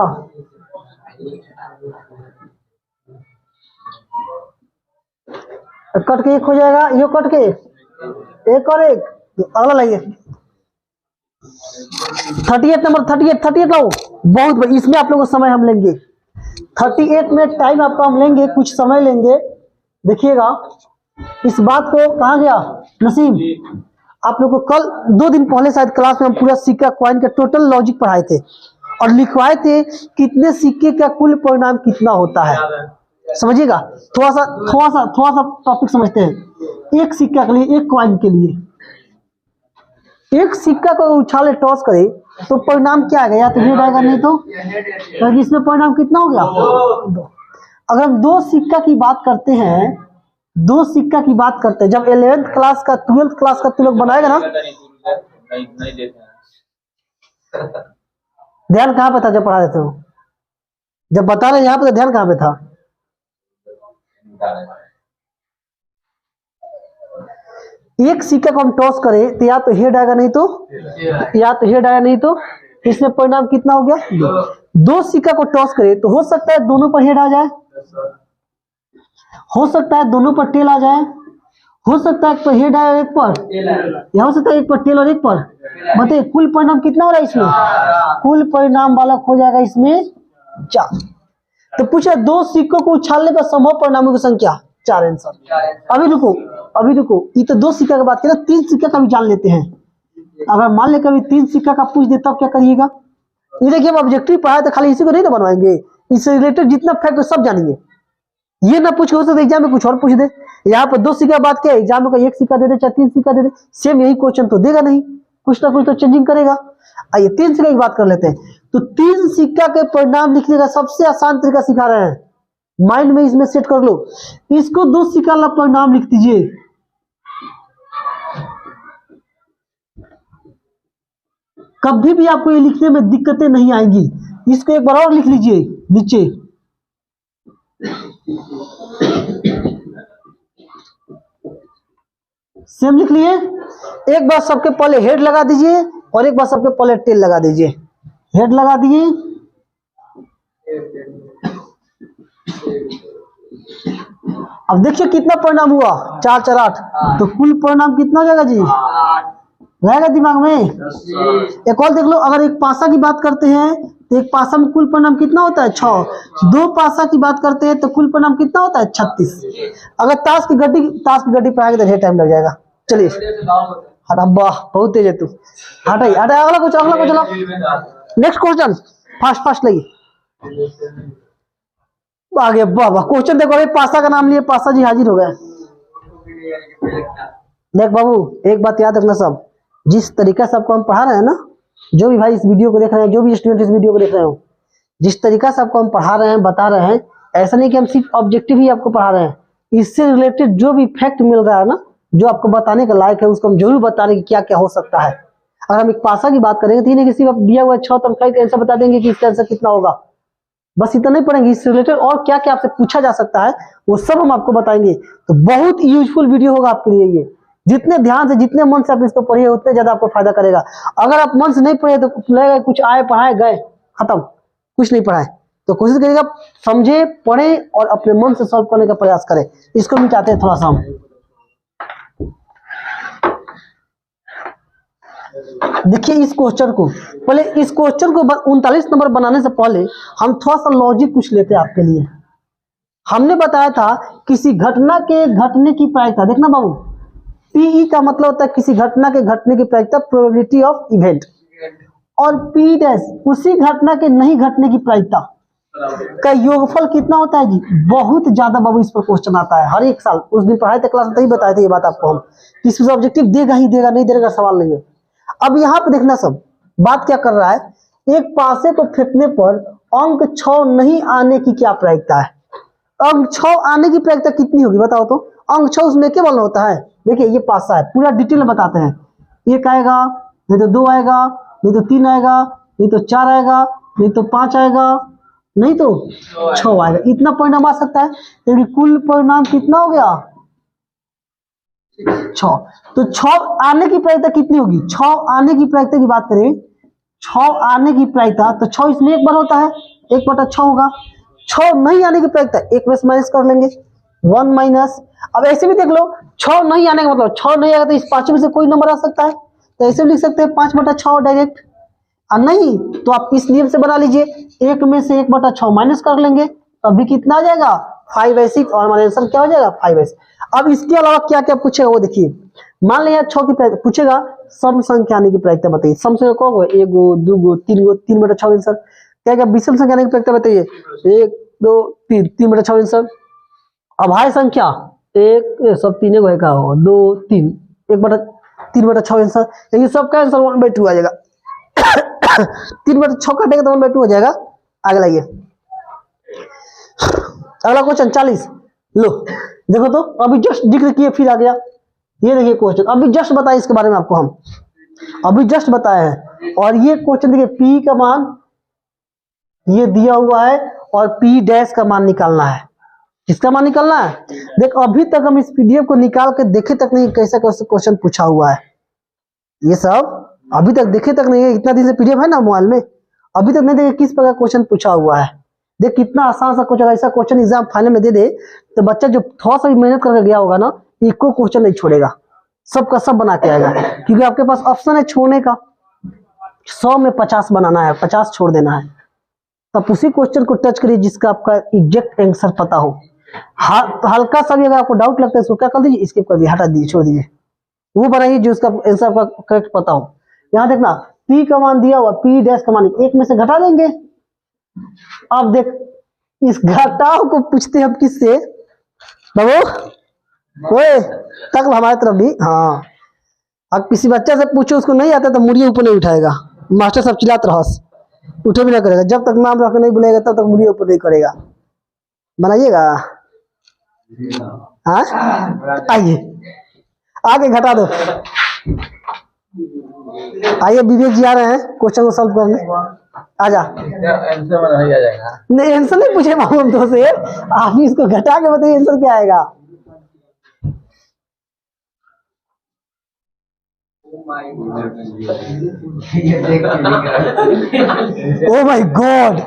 कट के 1 हो जाएगा, ये कट के 1 और 1, अगला लाइए 38 नंबर, 38 लाओ, बहुत बड़ी, इसमें आप लोगों को समय हम लेंगे 38 मिनट टाइम आपका हम लेंगे, कुछ समय लेंगे, देखिएगा इस बात को। कहाँ गया नसीम, आप लोग को कल 2 दिन पहले शायद क्लास में हम पूरा सिक्का कॉइन का टोटल लॉजिक पढ़ाए थे और लिखवाए थे कितने सिक्के का कुल परिणाम कितना होता है, समझिएगा। थोड़ा सा टॉपिक समझते हैं। एक सिक्का के लिए, एक कॉइन के लिए, एक सिक्का को उछाले टॉस करे तो परिणाम क्या आएगा, या तो हेड आएगा, नहीं तो इसमें परिणाम कितना हो गया 2। अगर हम 2 सिक्का की बात करते हैं, 2 सिक्का की बात करते हैं, जब 11th क्लास का 12th क्लास का तुम लोग बनाएगा ना, नहीं नहीं देते हैं। ध्यान कहाँ पे था जब पढ़ा देते हो? जब बता रहे यहाँ पे तो ध्यान कहाँ पे था? एक सिक्का को हम टॉस करें तो या तो हेड आएगा नहीं तो हेड आया, नहीं तो इसमें परिणाम कितना हो गया? दो सिक्का को टॉस करें तो हो सकता है दोनों पर हेड आ जाए, हो सकता है दोनों पर टेल आ जाए, हो सकता है एक पर हेड आए एक पर, या हो सकता है एक पर टेल और एक पर। बताइए कुल परिणाम कितना हो रहा है इसमें? कुल परिणाम वाला हो जाएगा इसमें 4। तो पूछा दो सिक्कों को उछालने पर संभव परिणामों की संख्या 4 आंसर। अभी रुको, ये तो दो सिक्का की बात करें, 3 सिक्का का भी जान लेते हैं। अगर मान ले कभी 3 सिक्का का पूछ दे तब क्या करिएगा? ये देखिए हम ऑब्जेक्टिव पढ़ाए तो खाली इसी को नहीं तो बनवाएंगे, इससे रिलेटेड जितना फैक्ट सब जानिए। ये ना पूछ हो सकता एग्जाम में कुछ और पूछ दे। यहाँ पर 2 सिक्का बात किया, एग्जाम में 1 सिक्का दे दे चाहे 3 सिक्का दे दे, सेम यही क्वेश्चन तो देगा नहीं, कुछ ना कुछ तो चेंजिंग करेगा। आइए 3 सिक्का की बात कर लेते हैं। तो 3 सिक्का के परिणाम लिखने का सबसे आसान तरीका सिखा रहे हैं, माइंड में इसमें सेट कर लो। इसको 2 सिक्का वाला परिणाम लिख दीजिए। कभी भी आपको ये लिखने में दिक्कतें नहीं आएंगी। इसको एक बार और लिख लीजिए नीचे। सेम लिख लिए। एक बार सबके पहले हेड लगा दीजिए और एक बार सबके पहले टेल लगा दीजिए। हेड लगा दिए, अब देखिए कितना परिणाम हुआ, 4 4 8। तो कुल परिणाम कितना हो जाएगा जी? रहेगा दिमाग में? एक और देख लो, अगर एक पासा की बात करते हैं तो एक पासा में कुल परिणाम कितना होता है? 6। 2 पासा की बात करते हैं तो कुल परिणाम कितना होता है? 36। अगर ताश की गड्डी पढ़ाएंगे तो ढेर टाइम लग जाएगा। चलिए हटा, वाह बहुत तेज है तू। हटाइए अगला कुछ चलो। नेक्स्ट क्वेश्चन फास्ट लगी आगे। वाह क्वेश्चन देखो, अभी पासा का नाम लिए, पासा जी हाजिर हो गए। देख बाबू एक बात याद रखना, सब जिस तरीका से आपको हम पढ़ा रहे हैं ना, जो भी भाई इस वीडियो को देख रहे हैं, जो भी स्टूडेंट इस वीडियो को देख रहे हो, जिस तरीका से आपको हम पढ़ा रहे हैं, बता रहे हैं, ऐसा नहीं कि हम सिर्फ ऑब्जेक्टिव ही आपको पढ़ा रहे हैं। इससे रिलेटेड जो भी फैक्ट मिल रहा है ना, जो आपको बताने का लायक है, उसको हम जरूर बता रहे हैं कि क्या क्या हो सकता है। अगर हम एक पासा की बात करेंगे तो ये नहीं कि सिर्फ दिया हुआ 6 तो हम आंसर बता देंगे कि इसका आंसर कितना होगा, बस इतना नहीं पढ़ेंगे। इससे रिलेटेड और क्या क्या आपसे पूछा जा सकता है वो सब हम आपको बताएंगे। तो बहुत यूजफुल वीडियो होगा आपके लिए ये। जितने ध्यान से, जितने मन से आप इसको पढ़िए उतने ज्यादा आपको फायदा करेगा। अगर आप मन से नहीं पढ़े तो लगेगा कुछ आए पढ़ाए गए खत्म, कुछ नहीं पढ़ाए। तो कोशिश करिएगा समझे, पढ़े और अपने मन से सॉल्व करने का प्रयास करें। इसको हम चाहते हैं थोड़ा सा हम देखिए इस क्वेश्चन को। पहले इस क्वेश्चन को 39 नंबर बनाने से पहले हम थोड़ा सा लॉजिक कुछ लेते हैं आपके लिए। हमने बताया था किसी घटना के घटने की प्रायिकता, देखना बाबू, पीई का मतलब होता है किसी घटना के घटने की प्रायिकता, प्रोबेबिलिटी ऑफ इवेंट, और पी डैश उसी घटना के नहीं घटने की प्रायिकता का योगफल कितना होता है जी? बहुत ज्यादा बाबू इस पर क्वेश्चन आता है हर एक साल। उस दिन पढ़ाए थे क्लास में, तभी बताए थे ये बात आपको हम, इसमें ऑब्जेक्टिव देगा ही देगा, नहीं देगा सवाल नहीं है। अब यहाँ पे देखना, सब बात क्या कर रहा है, एक पासे को फेंकने पर अंक 6 नहीं आने की क्या प्रायिकता है? अंक 6 आने की प्रायिकता कितनी होगी बताओ तो? अंक 6 उसमें केवल होता है। देखिए ये पासा है, पूरा डिटेल में बताते हैं। 1 आएगा, नहीं तो 2 आएगा, नहीं तो 3 आएगा, नहीं तो 4 आएगा, नहीं तो 5 आएगा, नहीं तो 6 आएगा। इतना परिणाम आ सकता है, क्योंकि कुल परिणाम कितना हो गया? 6। तो 6 आने की प्रायिकता कितनी होगी? 6 आने की प्रायिकता की बात करें, 6 आने की प्रायिकता, तो 6 इसमें एक बार होता है, 1/6 होगा। 6 नहीं आने की प्रायिकता एक में माइनस कर लेंगे, 1 माइनस। अब ऐसे भी देख लो, 6 नहीं आने का मतलब 6 नहीं आएगा तो इस 5 में से कोई नंबर आ सकता है, तो ऐसे भी लिख सकते हैं 5/6 डायरेक्ट। और नहीं तो आप इस नियम से बना लीजिए, 1 में से 1/6 माइनस कर लेंगे, तो अभी कितना आ जाएगा? 5/6, और हमारा आंसर क्या हो जाएगा? 5/6। अब इसके अलावा क्या क्या पूछेगा वो देखिए। मान लिया 6 की प्रायिकता पूछेगा, सम संख्या आने की प्रायिकता बताइए। सम संख्या कौन हो? 1 2 3/6 आंसर। क्या क्या विषम संख्या आने की प्रायिकता बताइए? 1 2 3 3/6 आंसर। अभाज्य संख्या 1 सब 3 को का हो 2 3 1/3/6 आंसर। लेकिन सबका आंसर 1/2 आ जाएगा। 3/6 काटेगा तो 1/2 हो जाएगा। आगे लाइए अगला क्वेश्चन 40। लो देखो तो, अभी जस्ट जिक्र किए फिर आ गया। ये देखिए क्वेश्चन, अभी जस्ट बताइए इसके बारे में आपको हम। अभी जस्ट बताए हैं। और ये क्वेश्चन देखिए, पी का मान ये दिया हुआ है और पी डैश का मान निकालना है। किसका मान निकालना है? देख अभी तक हम इस पीडीएफ को निकाल के देखे तक नहीं कैसे कैसे क्वेश्चन पूछा हुआ है, ये सब अभी तक देखे तक नहीं है। इतना दिन से पीडीएफ है ना मोबाइल में, अभी तक नहीं देखे किस प्रकार क्वेश्चन पूछा हुआ है। देख कितना आसान सा क्वेश्चन, ऐसा क्वेश्चन एग्जाम फाइनल में दे दे तो बच्चा जो थोड़ा सा भी मेहनत करके गया होगा ना, एक को क्वेश्चन नहीं छोड़ेगा, सबका सब बना के आएगा। क्योंकि आपके पास ऑप्शन है छोड़ने का, 100 में 50 बनाना है, 50 छोड़ देना है। तब उसी क्वेश्चन को टच करिए जिसका आपका एग्जैक्ट आंसर पता हो। हल्का सा भी अगर आपको डाउट लगता है इसको क्या कर दीजिए, स्किप कर दीजिए, हटा दीजिए, छोड़ दीजिए। वो बनाइए जो उसका आंसर आपका करेक्ट पता हो। यहाँ देखना पी का मान दिया हुआ, पी डैश का मान एक में से घटा देंगे। अब देख इस घटाव को पूछते हैं हम किससे बाबू, ओए तक हमारे तरफ भी। हाँ अब किसी बच्चे से पूछो उसको नहीं आता तो मुड़िए ऊपर नहीं उठाएगा, मास्टर साहब चिल्लाते रहस, उठे भी ना करेगा। जब तक नाम रख नहीं बुलाएगा तब तक मुड़िए ऊपर नहीं करेगा। बनाइएगा। हाँ आइए आगे घटा दो। आइए विवेक जी आ रहे हैं क्वेश्चन को सॉल्व करने। आजा। आंसर में नहीं आ जाएगा। नहीं आंसर नहीं पूछे बाबू हम तो से, आप ही इसको घटा के बताइए आंसर क्या आएगा। ओ माय गॉड,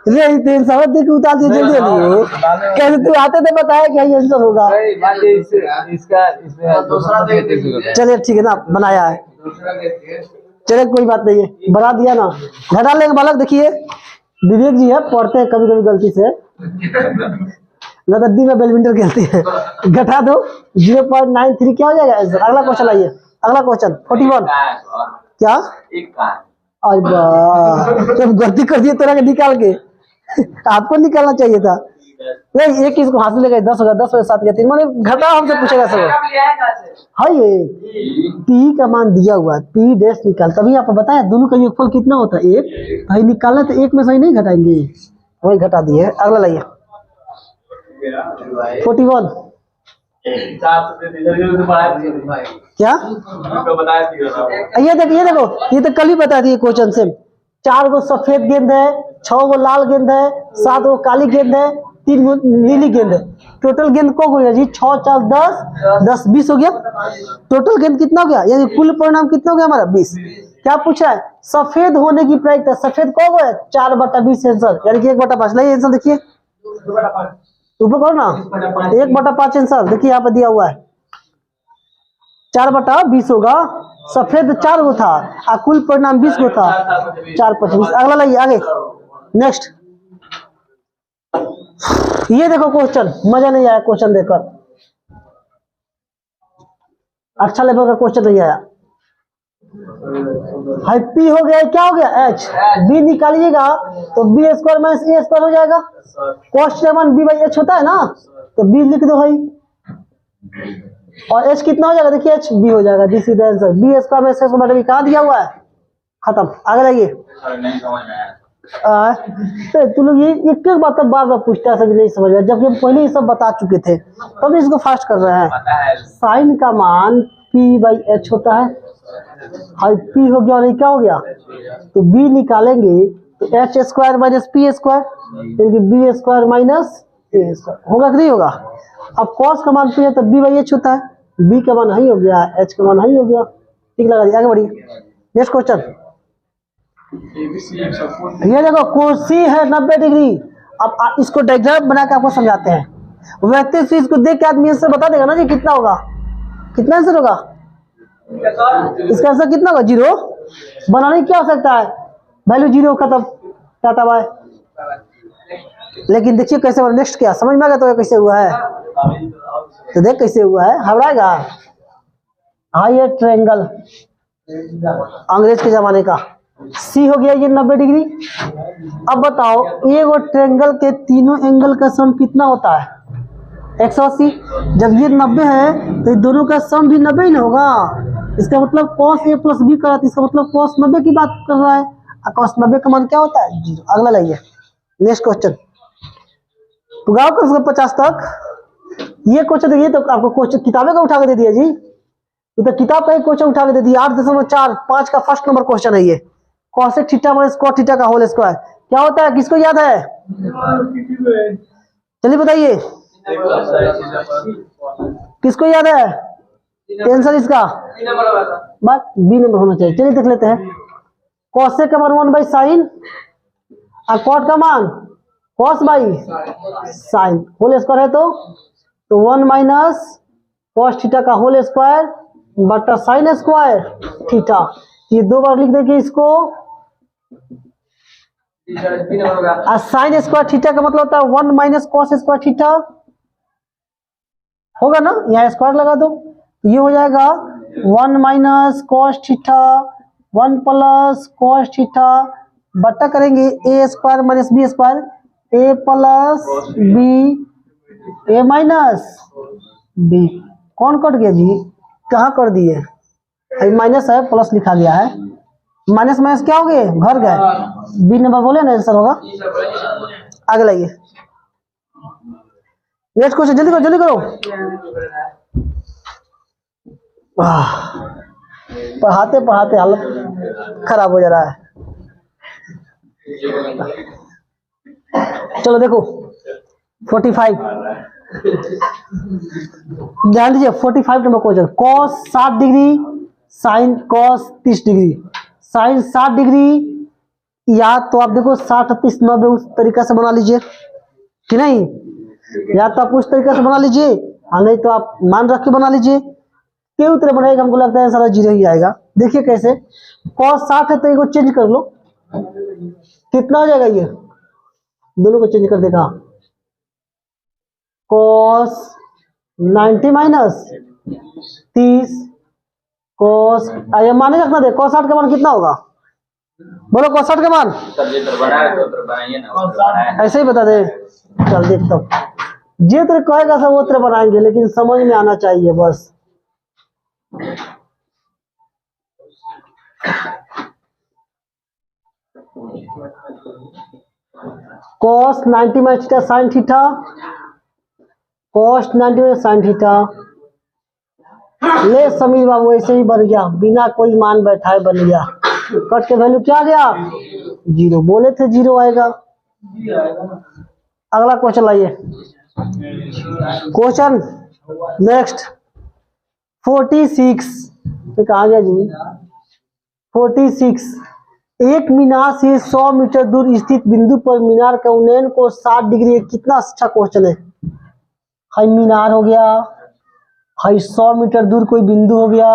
रे तेल समझ दे के उतार दिए जल्दी जल्दी। कैसे तू आते थे बताया क्या ये आंसर होगा। इसका इसमें दूसरा दे। चलिए ठीक है ना, बनाया है, चलिए कोई बात नहीं है, बना दिया ना। घटा लेंगे बालक। देखिए विवेक जी है, पढ़ते हैं कभी कभी गलती से, नदी में बैडमिंटन खेलते हैं। घटा दो 0.93 क्या हो जाएगा आंसर। अगला क्वेश्चन आइए, अगला क्वेश्चन 41 क्या। जब गलती कर दिए तरह के निकाल के आपको निकालना चाहिए था। नहीं एक इसको हासिल लेगा 10 होगा, 10 में 7 गया 3 मैंने घटा हमसे पूछेगा सब। हाँ ये पी का मान दिया हुआ है, पी डैश निकाल, तभी आपको बताया दोनों का योगफल कितना होता है 1। भाई निकालना तो एक में सही नहीं घटाएंगे, वही घटा दिए। अगला लाइए 41 क्या। ये देखो ये तो कल ही बता दिए क्वेश्चन से। 4 गो सफेद गेंद है, 6 गो लाल गेंद है, 7 गो काली गेंद है, 3 गो नीली गेंद है। टोटल गेंद को गया जी 6 4 10 10 20 हो गया। टोटल गेंद कितना हो गया, यानी कुल परिणाम कितना हो गया हमारा 20। क्या पूछा है, सफेद होने की प्रायिकता, सफेद कब है 4/20 आंसर, यानी कि 1/5। लाइए आंसर देखिए ऊपर करो ना, 1/5 आंसर देखिए यहाँ पर दिया हुआ है। 4/20 होगा, सफेद 4 गो था और कुल परिणाम 20 गो था, 4/25। अगला लाइए आगे नेक्स्ट। ये देखो क्वेश्चन, मजा नहीं आया क्वेश्चन देखकर, अच्छा लेवल का क्वेश्चन नहीं आया। हाई पी हो गया, क्या हो गया एच, बी निकालिएगा तो B square minus A square हो जाएगा। कॉस्ट बी बाई एच होता है ना, तो बी लिख दो भाई, और एच कितना हो जाएगा देखिए एच बी हो जाएगा। This is the answer, B square minus A square B कहाँ दिया हुआ है, खत्म। आगे लाइए। तुम लोग ये एक बात बार बार पूछता है, सभी नहीं समझ रहा, जबकि हम पहले ये सब बता चुके थे, तब इसको फास्ट कर रहे हैं। साइन का मान पी बाई एच होता है, हाई पी हो गया और ये क्या हो गया, तो बी निकालेंगे तो H square minus P square, यानी B square minus A square होगा कि नहीं होगा। अब कॉस का मान पी है तो बी बाई एच होता है, बी का मान हाई हो गया, एच का मान हाई हो गया। ठीक लगा दिया, आगे बढ़िए नेक्स्ट क्वेश्चन। ये देखो कुर्सी है 90 डिग्री। अब इसको डायग्राम बना के आपको समझाते हैं। वैसे चीज को देख के आदमी आंसर बता देगा ना जी कितना होगा, कितना आंसर होगा इसका आंसर कितना होगा, 0। बनाने की क्या आवश्यकता है, वैल्यू 0 खत्म, टाटा बाय। लेकिन देखिए कैसे बना, नेक्स्ट क्या समझ में आ गया तो कैसे हुआ है, तो देख कैसे हुआ है, हबड़ाएगा। हाँ ये ट्रायंगल अंग्रेज के जमाने का, सी हो गया ये 90 डिग्री। अब बताओ ये वो ट्रायंगल के तीनों एंगल का सम कितना होता है, 180। जब ये 90 है तो दोनों का सम भी 90 ही ना होगा। इसका मतलब cos a प्लस बी करा, इसका मतलब cos 90 की बात कर रहा है, और cos 90 का मान क्या होता है 0। अगला लाइए नेक्स्ट क्वेश्चन, पुगाओ कर 50 तक। ये क्वेश्चन देखिए तो आपको क्वेश्चन किताबें का उठा के दे दिया जी, ये तो किताब का एक क्वेश्चन उठा के दे दिया 8.45 का फर्स्ट नंबर क्वेश्चन है ये। Cosec theta minus cot theta का होल स्क्वायर क्या होता है, किसको याद है? चलिए बताइए किसको याद है आंसर इसका? बस बी नंबर होना चाहिए। चलिए देख लेते हैं। कॉसेक का मान 1/sin और कॉट का मान cos by sine whole square है तो 1 माइनस कॉस थीटा का होल स्क्वायर बटा साइन स्क्वायर थीटा। ये दो बार लिख देंगे इसको। और साइन स्क्वायर थीटा का मतलब होता है 1 माइनस कॉस स्क्वायर थीटा होगा ना, यहाँ स्क्वायर लगा दो तो ये हो जाएगा 1 minus cos theta 1 plus cos theta बटा करेंगे ए स्क्वायर माइनस बी स्क्वायर ए प्लस बी ए माइनस बी। कौन कट गया जी, कहाँ कर दिए? अभी माइनस है प्लस लिखा गया है, माइनस माइनस क्या हो गए घर गए। बी नंबर बोले ना आंसर होगा। आगे लाइए नेक्स्ट क्वेश्चन, जल्दी करो जल्दी करो। पढ़ाते पढ़ाते हालत खराब हो जा रहा है। चलो देखो 45 ध्यान दीजिए 45 number question. Cos 60 degree sine cos 30 degree. Sine 60 degree या तो आप देखो 60 30 90 उस तरीका से बना लीजिए कि नहीं, या तो आप उस तरीका से बना लीजिए नहीं तो आप मान रख के बना लीजिए। क्यों तरह बनाएगा, हमको लगता है सारा जीरो ही आएगा। देखिए कैसे, कॉस 60 है तो इसको चेंज कर लो, कितना हो जाएगा ये, दोनों को चेंज कर देगा। कॉस 90 माइनस 30 कॉस ये माने रखना दे। कॉस 60 का मान कितना होगा, बोलो कॉस 60 का मान ऐसे ही बता दे। चल देखता हूँ, जे तेरे कहेगा सब वो तेरे बनाएंगे, लेकिन समझ में आना चाहिए बस। Cos 90 minus theta sine theta, cos 90 minus sine theta. ले समीर बाबू ऐसे ही बन गया, बिना कोई मान बैठाए बन गया। कट के वैल्यू क्या गया, जीरो। बोले थे जीरो आएगा। अगला क्वेश्चन लाइए। क्वेश्चन नेक्स्ट 46 कहा गया जी 46। एक मीनार से 100 मीटर दूर स्थित बिंदु पर मीनार का उन्नयन को 60 डिग्री। कितना अच्छा क्वेश्चन है। हाई मीनार हो गया, हाई 100 मीटर दूर कोई बिंदु हो गया,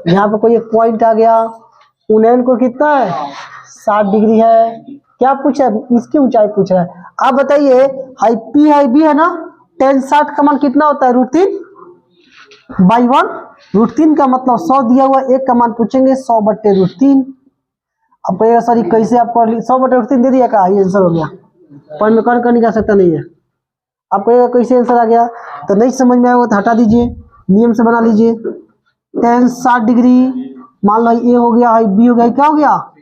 यहाँ पर कोई एक पॉइंट आ गया, उन्नयन को कितना है 60 डिग्री है। क्या पूछा है, इसकी ऊंचाई पूछ रहा है। आप बताइए हाई पी हाई बी है ना, tan 60 का मान कितना होता है √3/1। √3 का मतलब 100 दिया हुआ, एक का मान पूछेंगे 100/√3। अब कहेगा सर कैसे आपको 100/√3 दे दिया, का ये आंसर हो गया, पॉइंट में कर नहीं जा सकता नहीं है। आप कहेगा कैसे आंसर आ गया, तो नहीं समझ में आएगा तो हटा दीजिए, नियम से बना लीजिए। tan 60 डिग्री मान लो ए हो गया, हाई बी हो गया, क्या हो गया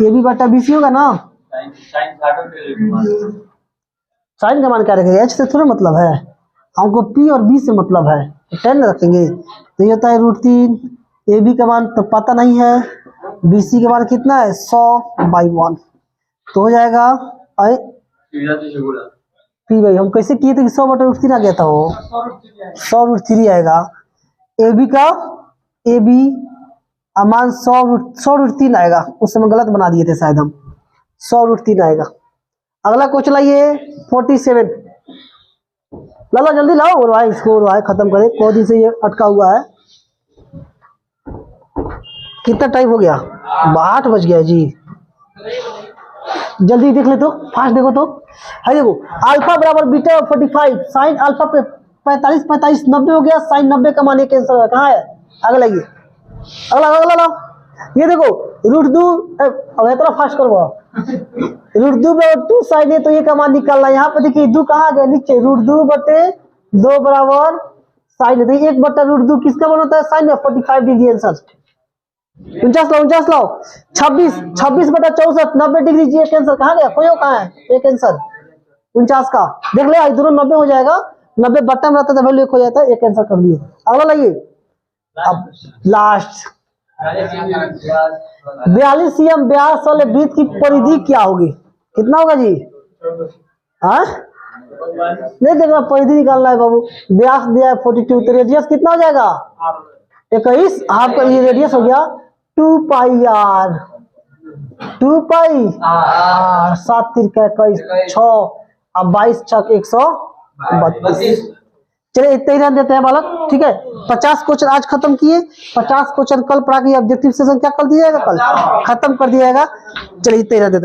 ए बी बटा बी सी होगा ना। साइन का मान क्या रखेगा, एच से थोड़ा मतलब है, हमको पी और बी से मतलब है, तो 10 रखेंगे। तो ये होता है √3। ए बी का मान तो पता नहीं है, बी सी का मान कितना है 100/1, तो हो जाएगा पी भाई। हम कैसे किए थे कि 100/√3 आ गया था, वो 100√3 आएगा। ए बी का ए बी मान 100√3 आएगा, उस समय गलत बना दिए थे शायद हम, 100√3 आएगा। अगला क्वेश्चन लाइए 47। लाला जल्दी लाओ और भाई इसको और भाई खत्म करें, बहुत दिन से ये अटका हुआ है। कितना टाइम हो गया, 8 बज गया जी। जल्दी देख ले तो, फास्ट देखो तो है। देखो अल्फा बराबर बीटा 45 साइन अल्फा पे 45 45 90 हो गया। साइन 90 का मान एक आंसर है, कहाँ है। अगला ये अगला अगला लाओ, ये देखो √2 अब इतना फास्ट करो, √2/2 साइन है तो ये का मान निकालना। यहाँ पे देखिए 2 कहाँ गया नीचे, √2/2 बराबर साइन है, तो 1/√2 किसका मान होता है साइन में 45 डिग्री आंसर। 49 लाओ 26/64 90 डिग्री जी। एक आंसर कहाँ गया, कोई कहाँ है एक आंसर 49 का। देख ले दोनों 90 हो जाएगा, 90 बट्टा में रहता है वैल्यू 1 हो जाता है, एक आंसर कर दिए। अगला लाइए अब लास्ट 42 cm व्यास वाले वृत्त की परिधि क्या होगी? कितना होगा जी? हाँ नहीं देखना, परिधि निकालना है बाबू। व्यास दिया है 42, तो रेडियस कितना हो जाएगा? 21। हाफ का ये रेडियस हो गया 2 पाई आर। 2 पाई आर 7 3 21 6 अब 22 छक 132। चलिए इतना ही रहने देते हैं बालक, ठीक है। 50 क्वेश्चन आज खत्म किए, 50 क्वेश्चन कल पढ़ा के ऑब्जेक्टिव सेशन क्या कर दिया जाएगा? कल खत्म कर दिया जाएगा। चलिए इतना ही रहने देते हैं।